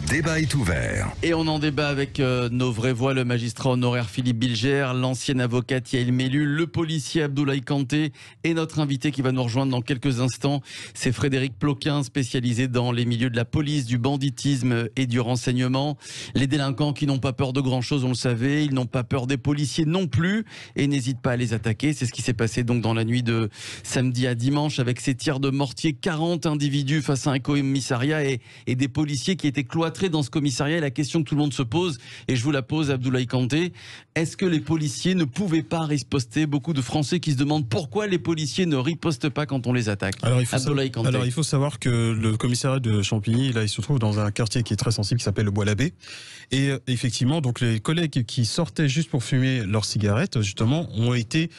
débat est ouvert. Et on en débat avec nos vraies voix, le magistrat honoraire Philippe Bilger, l'ancienne avocate Yael Mellul, le policier Abdoulaye Kanté et notre invité qui va nous rejoindre dans quelques instants, c'est Frédéric Ploquin, spécialisé dans les milieux de la police, du banditisme et du renseignement. Les délinquants qui n'ont pas peur de grand chose, on le savait, ils n'ont pas peur des policiers non plus et n'hésitent pas à les attaquer. C'est ce qui s'est passé donc dans la nuit de samedi à dimanche avec ces tirs de mortier, 40 individus face à un commissariat et des policiers qui étaient cloîtrés dans ce commissariat. Et la question que tout le monde se pose, et je vous la pose, Abdoulaye Kanté, est-ce que les policiers ne pouvaient pas riposter? Beaucoup de Français qui se demandent pourquoi les policiers ne ripostent pas quand on les attaque. Alors il faut savoir que le commissariat de Champigny, là, il se trouve dans un quartier qui est très sensible, qui s'appelle le Bois-l'Abbé. Et effectivement, donc les collègues qui sortaient juste pour fumer leurs cigarettes, justement, ont été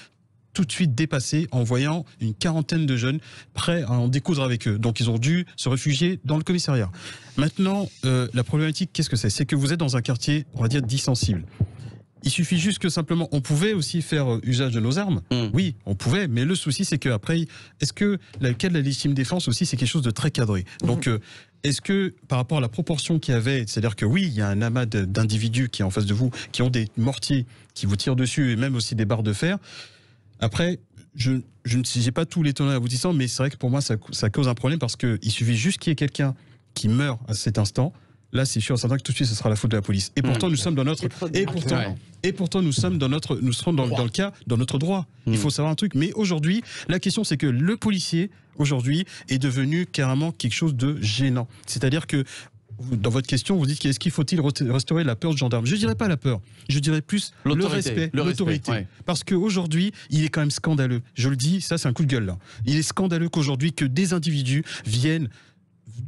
tout de suite dépassés en voyant une quarantaine de jeunes prêts à en découdre avec eux. Donc ils ont dû se réfugier dans le commissariat. Maintenant, la problématique, qu'est-ce que c'est? C'est que vous êtes dans un quartier, on va dire, dit sensible. Il suffit juste que simplement, on pouvait aussi faire usage de nos armes. Oui, on pouvait, mais le souci, c'est qu'après, est-ce que le cas de la légitime défense aussi, c'est quelque chose de très cadré. Donc, est-ce que par rapport à la proportion qu'il y avait, c'est-à-dire que oui, il y a un amas d'individus qui est en face de vous, qui ont des mortiers, qui vous tirent dessus, et même aussi des barres de fer. Après, je ne sais pas tous les tenants aboutissants, mais c'est vrai que pour moi, ça cause un problème parce qu'il suffit juste qu'il y ait quelqu'un qui meurt à cet instant. Là, c'est sûr, certain que tout de suite, ce sera la faute de la police. Et pourtant, nous sommes dans notre, et pourtant, nous sommes dans notre, nous serons dans le cas, dans notre droit. Il faut savoir un truc. Mais aujourd'hui, la question, c'est que le policier, aujourd'hui, est devenu carrément quelque chose de gênant. C'est-à-dire que, dans votre question, vous dites qu'est-ce qu'il faut-il restaurer la peur du gendarme? Je dirais pas la peur, je dirais plus le respect, l'autorité. Ouais. Parce qu'aujourd'hui, il est quand même scandaleux. Je le dis, ça c'est un coup de gueule là. Il est scandaleux qu'aujourd'hui que des individus viennent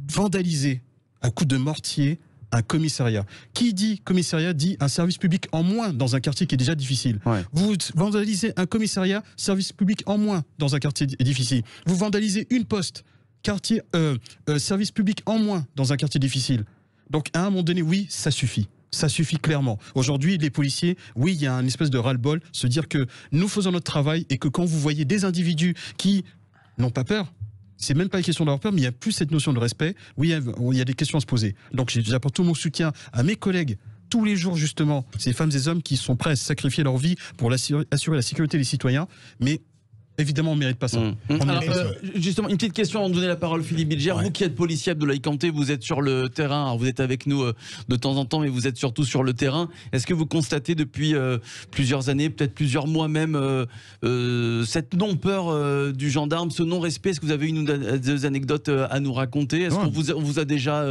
vandaliser à coups de mortier un commissariat. Qui dit commissariat dit un service public en moins dans un quartier qui est déjà difficile. Ouais. Vous vandalisez un commissariat, service public en moins dans un quartier difficile. Vous vandalisez une poste, quartier, service public en moins dans un quartier difficile. Donc à un moment donné, oui, ça suffit. Ça suffit clairement. Aujourd'hui, les policiers, oui, il y a un espèce de ras-le-bol, se dire que nous faisons notre travail et que quand vous voyez des individus qui n'ont pas peur, c'est même pas une question d'avoir peur, mais il y a plus cette notion de respect. Oui, il y a des questions à se poser. Donc j'apporte tout mon soutien à mes collègues tous les jours, justement, ces femmes et hommes qui sont prêts à sacrifier leur vie pour assurer la sécurité des citoyens, mais évidemment, on ne mérite pas ça. Alors, justement, une petite question avant de donner la parole, Philippe Bilger. Ouais. Vous qui êtes policier, Abdoulaye Kanté, vous êtes sur le terrain. Alors, vous êtes avec nous de temps en temps, mais vous êtes surtout sur le terrain. Est-ce que vous constatez depuis plusieurs années, peut-être plusieurs mois même, cette non-peur du gendarme, ce non-respect? Est-ce que vous avez des anecdotes à nous raconter? Est-ce qu'on vous a déjà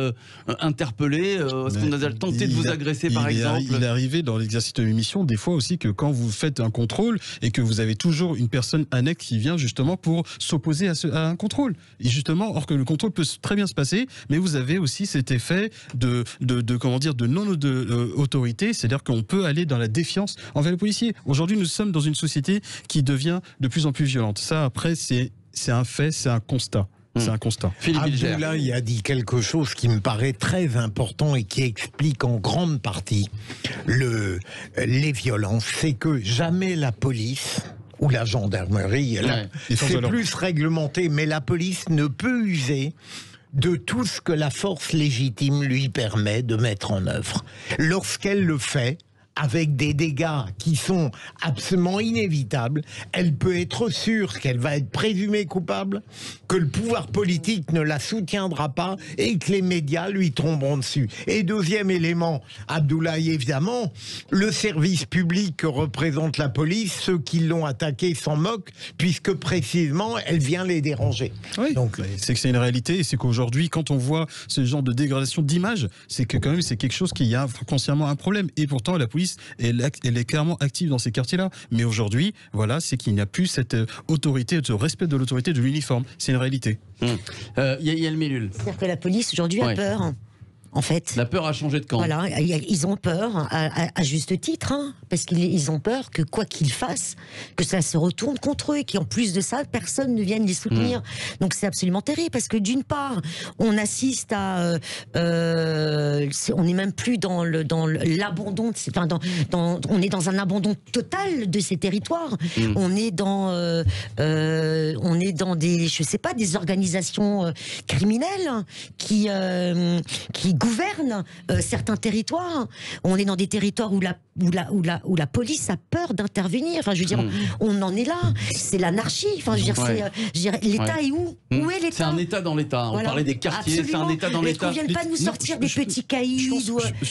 interpellé? Est-ce qu'on a tenté de vous agresser, par exemple? Il est arrivé dans l'exercice de l'émission, des fois aussi, que quand vous faites un contrôle et que vous avez toujours une personne annexe qui vient justement pour s'opposer à un contrôle. Et justement, or que le contrôle peut très bien se passer, mais vous avez aussi cet effet de non-autorité, c'est-à-dire qu'on peut aller dans la défiance envers les policiers. Aujourd'hui, nous sommes dans une société qui devient de plus en plus violente. Ça, après, c'est un fait, c'est un constat. C'est un constat. Abdoulaye a dit quelque chose qui me paraît très important et qui explique en grande partie les violences. C'est que jamais la police ou la gendarmerie, c'est plus réglementé, mais la police ne peut user de tout ce que la force légitime lui permet de mettre en œuvre. Lorsqu'elle le fait, avec des dégâts qui sont absolument inévitables, elle peut être sûre qu'elle va être présumée coupable, que le pouvoir politique ne la soutiendra pas et que les médias lui tomberont dessus. Et deuxième élément, Abdoulaye, évidemment, le service public que représente la police, ceux qui l'ont attaqué s'en moquent, puisque précisément, elle vient les déranger. Oui, donc c'est que c'est une réalité, et c'est qu'aujourd'hui, quand on voit ce genre de dégradation d'image, c'est que quand même c'est quelque chose qui a consciemment un problème. Et pourtant, la police, elle est clairement active dans ces quartiers-là. Mais aujourd'hui, voilà, c'est qu'il n'y a plus cette autorité, ce respect de l'autorité de l'uniforme. C'est une réalité. Yael Mellul. C'est-à-dire que la police aujourd'hui a peur. En fait, la peur a changé de camp. Voilà, ils ont peur, à juste titre, hein, parce qu'ils ont peur que quoi qu'ils fassent, que ça se retourne contre eux, et qu'en plus de ça, personne ne vienne les soutenir. Donc c'est absolument terrible, parce que d'une part, on assiste à, on n'est même plus dans l'abandon, enfin on est dans un abandon total de ces territoires. On est dans des, je sais pas, des organisations criminelles qui gouverne certains territoires. On est dans des territoires où la police a peur d'intervenir. Enfin, je veux dire, on en est là. C'est l'anarchie. Enfin, je veux dire, l'État est où? Où est l'État? C'est un État dans l'État. On parlait des quartiers, c'est un État dans l'État. Qu'on vienne pas nous sortir des petits cailloux.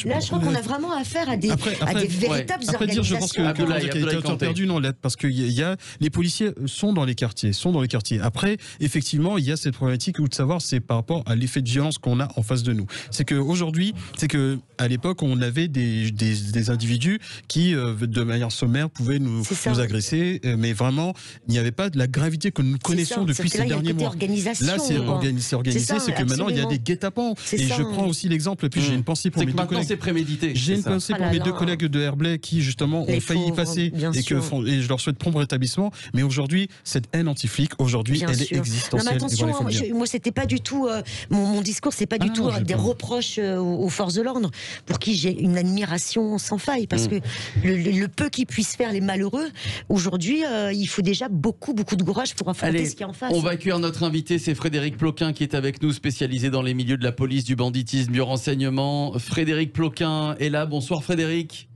Là, je crois qu'on a vraiment affaire à des véritables organisations. Je pense que perdu, non, parce que les policiers sont dans les quartiers, Après, effectivement, il y a cette problématique de savoir, c'est par rapport à l'effet de violence qu'on a en face de nous. C'est qu'aujourd'hui, à l'époque, on avait des individus qui, de manière sommaire, pouvaient nous agresser, mais vraiment, il n'y avait pas de la gravité que nous connaissions depuis ces derniers mois. Là, c'est organisé, c'est que maintenant, il y a des guet-apens. Et je prends aussi l'exemple, et puis j'ai une pensée pour mes deux collègues. Maintenant, c'est prémédité. J'ai une pensée pour mes deux collègues de Herblay qui, justement, ont failli y passer et je leur souhaite prompt rétablissement. Mais aujourd'hui, cette haine anti-flic, elle est existentielle. Non, mais attention, moi, c'était pas du tout mon discours, c'est pas du tout des reproches aux forces de l'ordre, pour qui j'ai une admiration sans faille, parce que le peu qu'ils puissent faire les malheureux, aujourd'hui, il faut déjà beaucoup de courage pour affronter ce qu'il y a en face. On va accueillir notre invité, c'est Frédéric Ploquin qui est avec nous, spécialisé dans les milieux de la police, du banditisme, du renseignement. Frédéric Ploquin est là. Bonsoir Frédéric.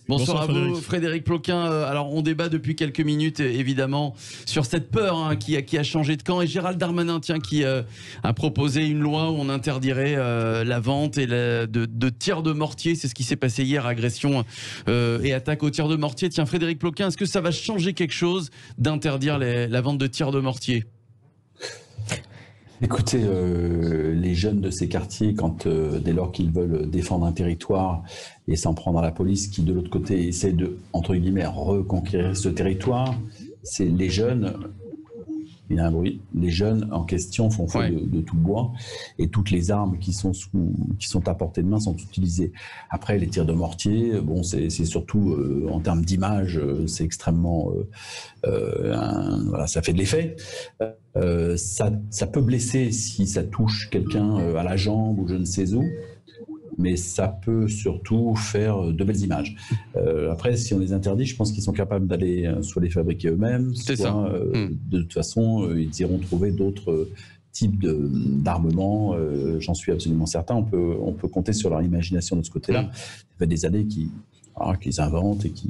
Bonsoir à vous, Frédéric Ploquin. Alors, on débat depuis quelques minutes, évidemment, sur cette peur qui a changé de camp. Et Gérald Darmanin, qui a proposé une loi où on interdirait la vente et de tirs de mortier. C'est ce qui s'est passé hier, agression et attaque au tir de mortier. Tiens, Frédéric Ploquin, est-ce que ça va changer quelque chose d'interdire la vente de tirs de mortier ? Écoutez, les jeunes de ces quartiers, dès lors qu'ils veulent défendre un territoire et s'en prendre à la police, qui de l'autre côté essaie de, entre guillemets, reconquérir ce territoire, c'est les jeunes. Il y a un bruit. Les jeunes en question font feu de tout bois, et toutes les armes qui sont à portée de main sont utilisées. Après, les tirs de mortier, c'est surtout en termes d'image, c'est extrêmement, ça fait de l'effet. Ça peut blesser si ça touche quelqu'un à la jambe ou je ne sais où. Mais ça peut surtout faire de belles images. Après, si on les interdit, je pense qu'ils sont capables d'aller soit les fabriquer eux-mêmes, soit de toute façon, ils iront trouver d'autres types d'armements. J'en suis absolument certain. On peut compter sur leur imagination de ce côté-là. Ça fait des années qu'ils inventent et qui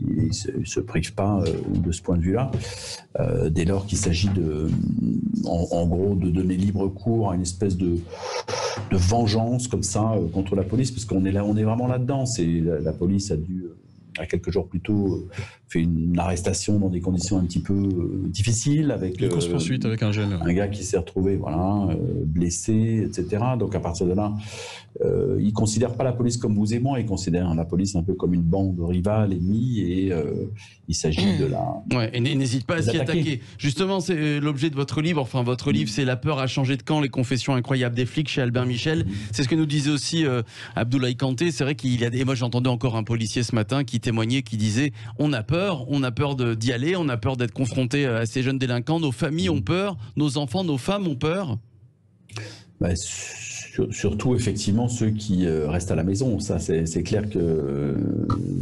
ne se privent pas de ce point de vue-là. Dès lors qu'il s'agit en gros de donner libre cours à une espèce de vengeance comme ça contre la police, parce qu'on est vraiment là-dedans. La police a dû, à quelques jours plus tôt, fait une arrestation dans des conditions un petit peu difficiles, avec une course-poursuite avec un jeune. Un gars qui s'est retrouvé blessé, etc. Donc à partir de là, ils ne considèrent pas la police comme vous et moi, ils considèrent la police un peu comme une bande rivale, ennemie, et il s'agit de la... Ouais, et n'hésite pas à s'y attaquer. Justement, c'est l'objet de votre livre. Enfin, votre livre, c'est La peur a changé de camp, les confessions incroyables des flics, chez Albin Michel. C'est ce que nous disait aussi Abdoulaye Kanté. C'est vrai qu'il y a des... Et moi, j'entendais encore un policier ce matin qui témoignait, qui disait « On a peur d'y aller, on a peur d'être confronté à ces jeunes délinquants, nos familles ont peur, nos enfants, nos femmes ont peur. » Surtout, effectivement, ceux qui restent à la maison. Ça, c'est clair que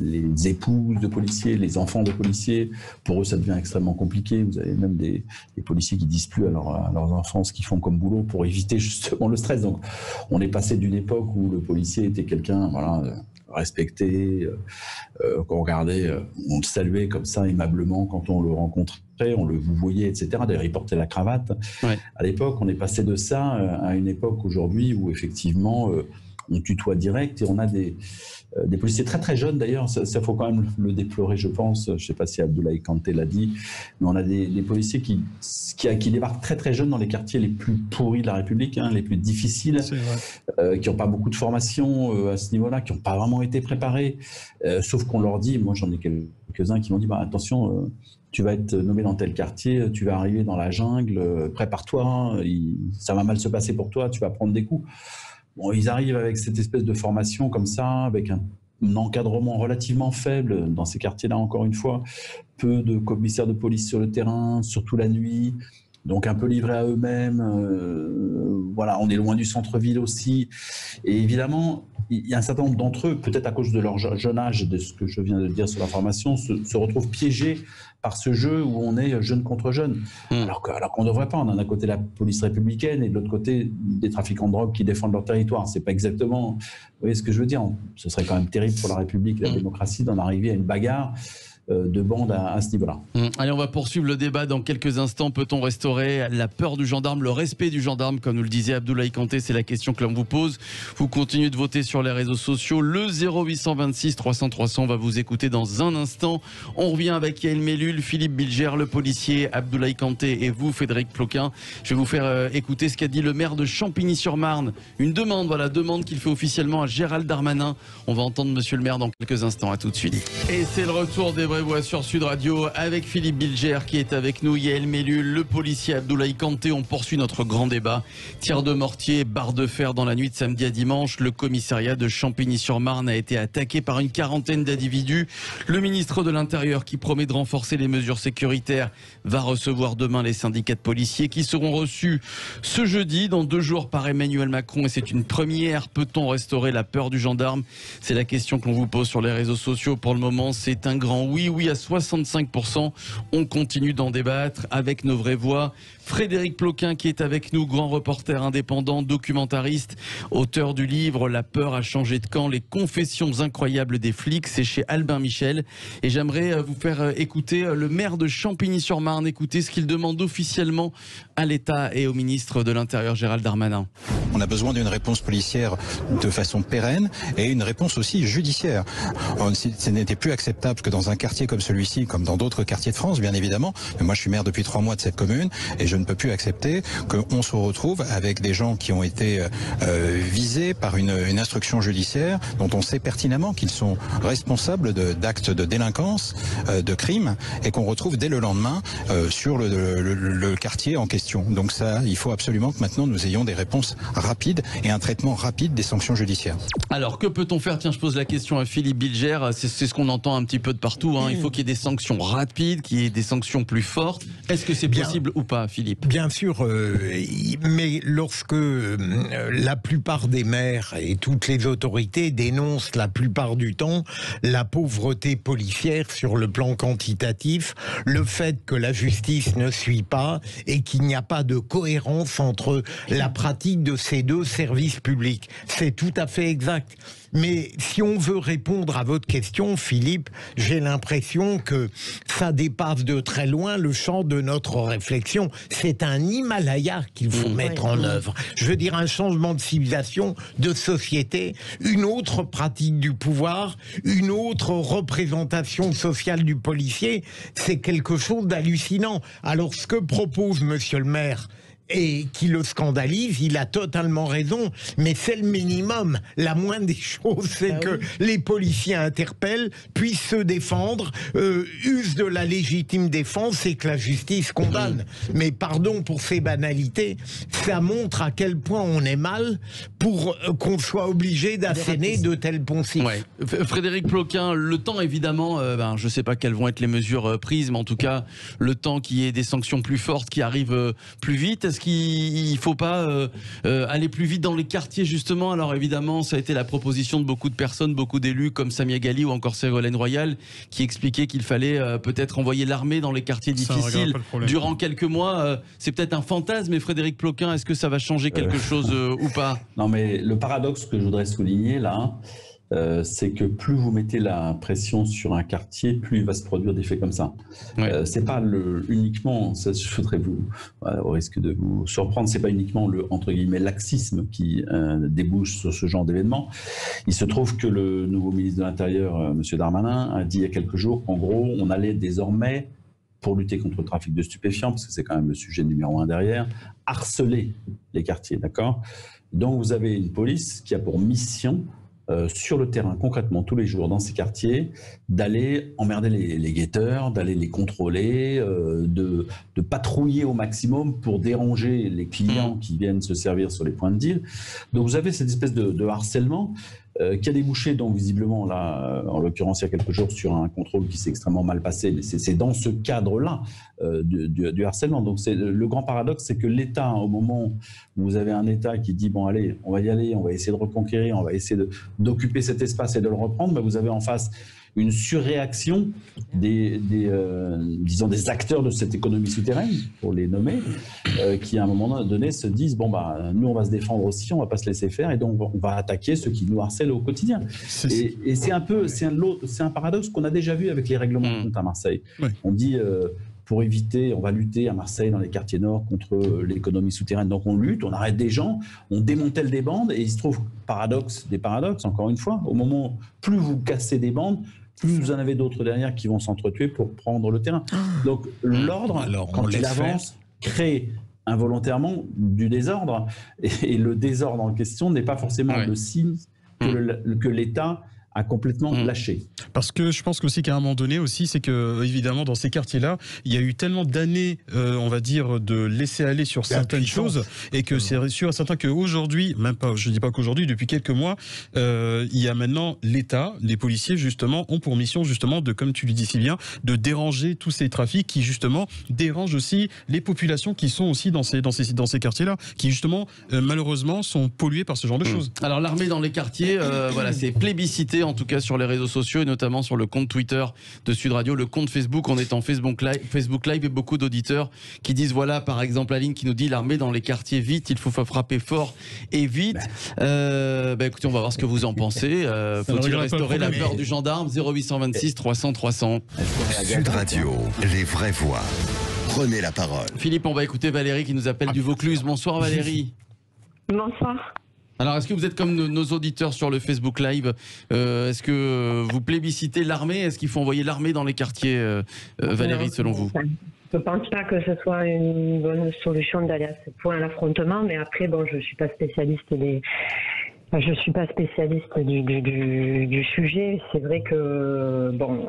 les épouses de policiers, les enfants de policiers, pour eux, ça devient extrêmement compliqué. Vous avez même des policiers qui disent plus à leurs enfants ce qu'ils font comme boulot pour éviter justement le stress. Donc, on est passé d'une époque où le policier était quelqu'un, respecté, qu'on regardait, on le saluait comme ça aimablement quand on le rencontrait, on le vouvoyait, etc. D'ailleurs, il portait la cravate. Ouais. À l'époque, on est passé de ça à une époque aujourd'hui où effectivement on tutoie direct, et on a des policiers très très jeunes d'ailleurs, ça faut quand même le déplorer, je pense. Je ne sais pas si Abdoulaye Kanté l'a dit, mais on a des policiers qui débarquent très très jeunes dans les quartiers les plus pourris de la République, les plus difficiles, qui n'ont pas beaucoup de formation à ce niveau-là, qui n'ont pas vraiment été préparés, sauf qu'on leur dit, moi j'en ai quelques-uns qui m'ont dit attention, tu vas être nommé dans tel quartier, tu vas arriver dans la jungle, prépare-toi, ça va mal se passer pour toi, tu vas prendre des coups. Bon, ils arrivent avec cette espèce de formation comme ça, avec un encadrement relativement faible dans ces quartiers-là, encore une fois, peu de commissaires de police sur le terrain, surtout la nuit, donc un peu livrés à eux-mêmes. On est loin du centre-ville aussi. Et évidemment, il y a un certain nombre d'entre eux, peut-être à cause de leur jeune âge et de ce que je viens de dire sur l'information, se retrouvent piégés par ce jeu où on est jeune contre jeune. Alors qu'on ne devrait pas. On a d'un côté la police républicaine et de l'autre côté des trafiquants de drogue qui défendent leur territoire. C'est pas exactement... Vous voyez ce que je veux dire? Ce serait quand même terrible pour la République et la démocratie d'en arriver à une bagarre de bande à ce niveau-là. Allez, on va poursuivre le débat dans quelques instants. Peut-on restaurer la peur du gendarme, le respect du gendarme, comme nous le disait Abdoulaye Kanté? C'est la question que l'on vous pose. Vous continuez de voter sur les réseaux sociaux. Le 0826 300 300 va vous écouter dans un instant. On revient avec Yael Mellul, Philippe Bilger, le policier, Abdoulaye Kanté et vous, Frédéric Ploquin. Je vais vous faire écouter ce qu'a dit le maire de Champigny-sur-Marne. Une demande, demande qu'il fait officiellement à Gérald Darmanin. On va entendre monsieur le maire dans quelques instants. À tout de suite. Et c'est le retour des vraies voix sur Sud Radio avec Philippe Bilger qui est avec nous, Yael Mellul, le policier Abdoulaye Kanté. On poursuit notre grand débat. Tir de mortier, barre de fer dans la nuit de samedi à dimanche. Le commissariat de Champigny-sur-Marne a été attaqué par une quarantaine d'individus. Le ministre de l'Intérieur, qui promet de renforcer les mesures sécuritaires, va recevoir demain les syndicats de policiers qui seront reçus ce jeudi, dans 2 jours, par Emmanuel Macron. Et c'est une première. Peut-on restaurer la peur du gendarme? C'est la question que l'on vous pose sur les réseaux sociaux. Pour le moment, c'est un grand oui à 65%. On continue d'en débattre avec nos vraies voix. Frédéric Ploquin qui est avec nous, grand reporter indépendant, documentariste, auteur du livre La peur a changé de camp, les confessions incroyables des flics, c'est chez Albin Michel. Et j'aimerais vous faire écouter le maire de Champigny-sur-Marne, écouter ce qu'il demande officiellement à l'État et au ministre de l'Intérieur Gérald Darmanin. On a besoin d'une réponse policière de façon pérenne et une réponse aussi judiciaire. Ce n'était plus acceptable que dans un quartier comme celui-ci, comme dans d'autres quartiers de France, bien évidemment, mais moi je suis maire depuis 3 mois de cette commune et je ne peux plus accepter qu'on se retrouve avec des gens qui ont été visés par une instruction judiciaire dont on sait pertinemment qu'ils sont responsables d'actes de délinquance, de crimes, et qu'on retrouve dès le lendemain sur le quartier en question. Donc ça, il faut absolument que maintenant nous ayons des réponses rapides et un traitement rapide des sanctions judiciaires. Alors que peut-on faire? Tiens, je pose la question à Philippe Bilger, c'est ce qu'on entend un petit peu de partout, hein. Il faut qu'il y ait des sanctions rapides, qu'il y ait des sanctions plus fortes. Est-ce que c'est possible ou pas, Philippe? Bien sûr, mais lorsque la plupart des maires et toutes les autorités dénoncent la plupart du temps la pauvreté policière sur le plan quantitatif, le fait que la justice ne suit pas et qu'il n'y a pas de cohérence entre la pratique de ces 2 services publics. C'est tout à fait exact. Mais si on veut répondre à votre question, Philippe, j'ai l'impression que ça dépasse de très loin le champ de notre réflexion. C'est un Himalaya qu'il faut mettre en œuvre. Je veux dire, un changement de civilisation, de société, une autre pratique du pouvoir, une autre représentation sociale du policier. C'est quelque chose d'hallucinant. Alors, ce que propose monsieur le maire, et qui le scandalise, il a totalement raison, mais c'est le minimum. La moindre des choses, c'est que les policiers interpellent, puissent se défendre, usent de la légitime défense et que la justice condamne. Mais pardon pour ces banalités, ça montre à quel point on est mal pour qu'on soit obligé d'asséner de tels poncifs. Ouais. Frédéric Ploquin, le temps évidemment, je ne sais pas quelles vont être les mesures prises, mais en tout cas, le temps qu'il y ait des sanctions plus fortes qui arrivent plus vite. Est-ce qu'il ne faut pas aller plus vite dans les quartiers justement? Alors évidemment, ça a été la proposition de beaucoup de personnes, beaucoup d'élus comme Samia Ghali ou encore Ségolène Royal qui expliquaient qu'il fallait peut-être envoyer l'armée dans les quartiers difficiles durant quelques mois. C'est peut-être un fantasme, mais Frédéric Ploquin, est-ce que ça va changer quelque chose ou pas? Non, mais le paradoxe que je voudrais souligner là, c'est que plus vous mettez la pression sur un quartier, plus il va se produire des faits comme ça. Ouais. C'est pas uniquement, ça, je voudrais au risque de vous surprendre, c'est pas uniquement le entre guillemets laxisme qui débouche sur ce genre d'événement. Il se trouve que le nouveau ministre de l'Intérieur, Monsieur Darmanin, a dit il y a quelques jours qu'en gros, on allait désormais, pour lutter contre le trafic de stupéfiants, parce que c'est quand même le sujet numéro 1 derrière, harceler les quartiers, d'accord? Donc vous avez une police qui a pour mission sur le terrain, concrètement, tous les jours, dans ces quartiers, d'aller emmerder les guetteurs, d'aller les contrôler, de patrouiller au maximum pour déranger les clients qui viennent se servir sur les points de deal. Donc vous avez cette espèce de harcèlement qui a débouché donc visiblement là, en l'occurrence il y a quelques jours, sur un contrôle qui s'est extrêmement mal passé, mais c'est dans ce cadre-là du harcèlement. Donc le grand paradoxe, c'est que l'État, au moment où vous avez un État qui dit bon allez, on va y aller, on va essayer de reconquérir, on va essayer d'occuper cet espace et de le reprendre, vous avez en face une surréaction disons des acteurs de cette économie souterraine, pour les nommer, qui à un moment donné se disent bon nous on va se défendre aussi, on va pas se laisser faire, et donc on va attaquer ceux qui nous harcèlent au quotidien. Et c'est un paradoxe qu'on a déjà vu avec les règlements de compte à Marseille. Oui. On dit pour éviter, on va lutter à Marseille dans les quartiers nord contre l'économie souterraine. Donc on lutte, on arrête des gens, on démantèle des bandes, et il se trouve des paradoxes encore une fois, au moment plus vous cassez des bandes, plus vous en avez d'autres derrière qui vont s'entretuer pour prendre le terrain. Donc l'ordre, quand il avance, crée involontairement du désordre. Et le désordre en question n'est pas forcément le signe que l'État a complètement lâché. Parce que je pense aussi qu'à un moment donné aussi, c'est que évidemment dans ces quartiers-là, il y a eu tellement d'années, on va dire, de laisser aller sur certaines choses, et que c'est sûr et certain qu'aujourd'hui, même pas, je dis pas qu'aujourd'hui, depuis quelques mois, il y a maintenant l'État, les policiers justement ont pour mission justement de, comme tu le dis si bien, de déranger tous ces trafics qui justement dérangent aussi les populations qui sont aussi dans ces quartiers-là, qui justement malheureusement sont pollués par ce genre de choses. Alors l'armée dans les quartiers, voilà, c'est plébiscité en tout cas sur les réseaux sociaux, et notamment sur le compte Twitter de Sud Radio, le compte Facebook. On est en Facebook Live et beaucoup d'auditeurs qui disent voilà, par exemple Aline qui nous dit l'armée dans les quartiers, vite, il faut frapper fort et vite. Écoutez, on va voir ce que vous en pensez. Faut-il restaurer la peur du gendarme? 0826 300 300. Sud Radio, les vraies voix. Prenez la parole. Philippe, on va écouter Valérie qui nous appelle du Vaucluse. Bonsoir Valérie. Bonsoir. Alors, est-ce que vous êtes comme nos auditeurs sur le Facebook Live? Est-ce que vous plébiscitez l'armée? Est-ce qu'il faut envoyer l'armée dans les quartiers, Valérie, selon vous? Je ne pense pas que ce soit une bonne solution d'aller à ce point à l'affrontement, mais après, bon, je ne suis pas spécialiste du sujet. C'est vrai que, bon,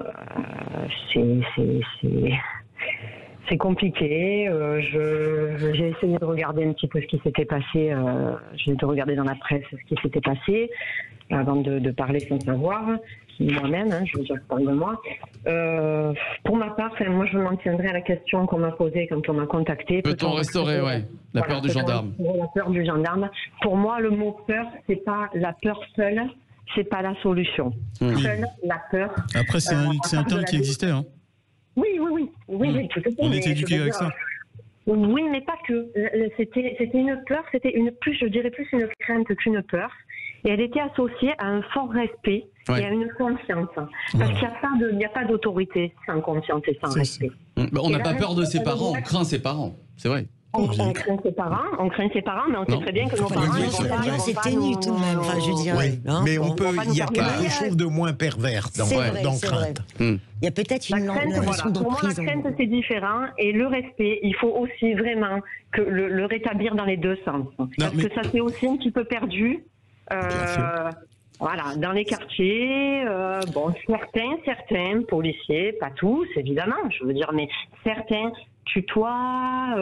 c'est compliqué. J'ai essayé de regarder un petit peu ce qui s'était passé. J'ai de regarder dans la presse ce qui s'était passé avant de parler sans savoir. Moi-même, je veux dire, je parle de moi. Pour ma part, moi, je m'en tiendrai à la question qu'on m'a posée quand on m'a contacté. Peut-on restaurer, la peur du gendarme? La peur du gendarme. Pour moi, le mot peur, c'est pas la peur seule, c'est pas la solution. Seule la peur. Après, c'est un terme qui existait, hein. Oui, tout à fait. On était éduqués avec ça. Oui, mais pas que. C'était une peur, je dirais plus une crainte qu'une peur. Et elle était associée à un fort respect et à une confiance. Parce qu'il n'y a pas d'autorité sans confiance et sans respect. On n'a pas peur de ses parents, on craint ses parents, c'est vrai. On craint ses parents, mais on sait très bien que nos parents... c'est ténu tout de même, je veux dire. Oui, mais il y a quelque chose de moins pervers dans crainte. Il y a peut-être une notion d'emprise. Pour moi, la crainte, c'est différent. Et le respect, il faut aussi vraiment que le rétablir dans les deux sens. Parce que ça s'est aussi un petit peu perdu. Voilà, dans les quartiers, certains policiers, pas tous évidemment, je veux dire, mais certains tutoient.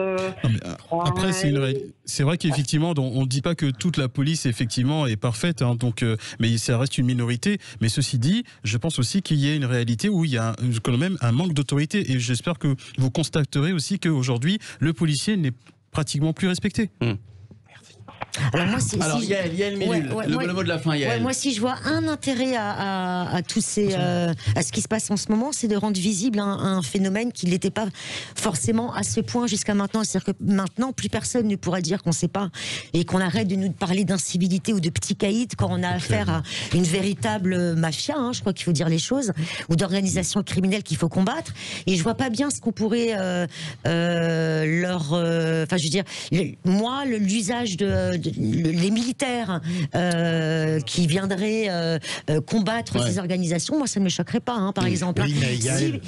Après, c'est vrai qu'effectivement, on ne dit pas que toute la police effectivement est parfaite, hein, mais ça reste une minorité. Mais ceci dit, je pense aussi qu'il y a une réalité où il y a quand même un manque d'autorité, et j'espère que vous constaterez aussi qu'aujourd'hui, le policier n'est pratiquement plus respecté. Alors, Yael Ménul, le mot de la fin, Yael. Moi, si je vois un intérêt à tous à ce qui se passe en ce moment, c'est de rendre visible un phénomène qui n'était pas forcément à ce point jusqu'à maintenant. C'est-à-dire que maintenant, plus personne ne pourra dire qu'on ne sait pas, et qu'on arrête de nous parler d'incivilité ou de petits caïds quand on a affaire à une véritable mafia, je crois qu'il faut dire les choses, ou d'organisation criminelle qu'il faut combattre. Et je vois pas bien ce qu'on pourrait l'usage les militaires qui viendraient combattre ces organisations, moi ça ne me choquerait pas, par exemple. Oui,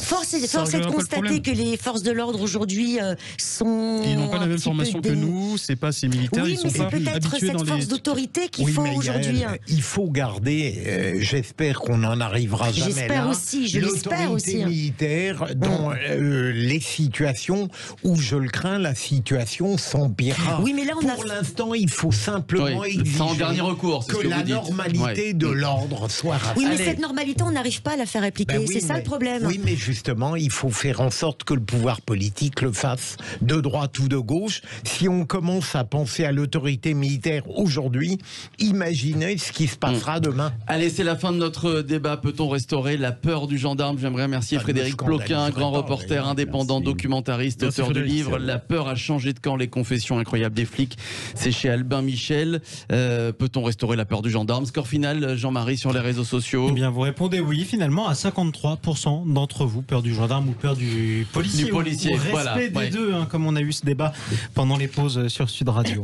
force est de constater que les forces de l'ordre aujourd'hui sont... Ils n'ont pas la même formation que nous, c'est pas ces militaires, ils sont pas habitués dans les... c'est peut-être cette force d'autorité qu'il faut aujourd'hui. Il faut garder, j'espère qu'on n'en arrivera jamais là. Je l'espère aussi. L'autorité militaire dans les situations où, je le crains, la situation s'empirera. Oui, mais là, on pour l'instant, il faut simplement exiger c'est en dernier recours, c'est que ce que la vous dites. normalité de l'ordre soit Oui, mais rassurée. cette normalité, on n'arrive pas à la faire appliquer. Ben oui, c'est ça le problème. Oui, mais justement, il faut faire en sorte que le pouvoir politique le fasse de droite ou de gauche. Si on commence à penser à l'autorité militaire aujourd'hui, imaginez ce qui se passera demain. Allez, c'est la fin de notre débat. Peut-on restaurer la peur du gendarme? J'aimerais remercier Frédéric Ploquin, grand reporter indépendant, documentariste, auteur du livre La peur a changé de camp, les confessions incroyables des flics. C'est chez Albin Michel. Peut-on restaurer la peur du gendarme? Score final, Jean-Marie, sur les réseaux sociaux. Eh bien, vous répondez oui, finalement, à 53% d'entre vous. Peur du gendarme ou peur du policier. Du policier, ou respect voilà, des deux, hein, comme on a eu ce débat pendant les pauses sur Sud Radio.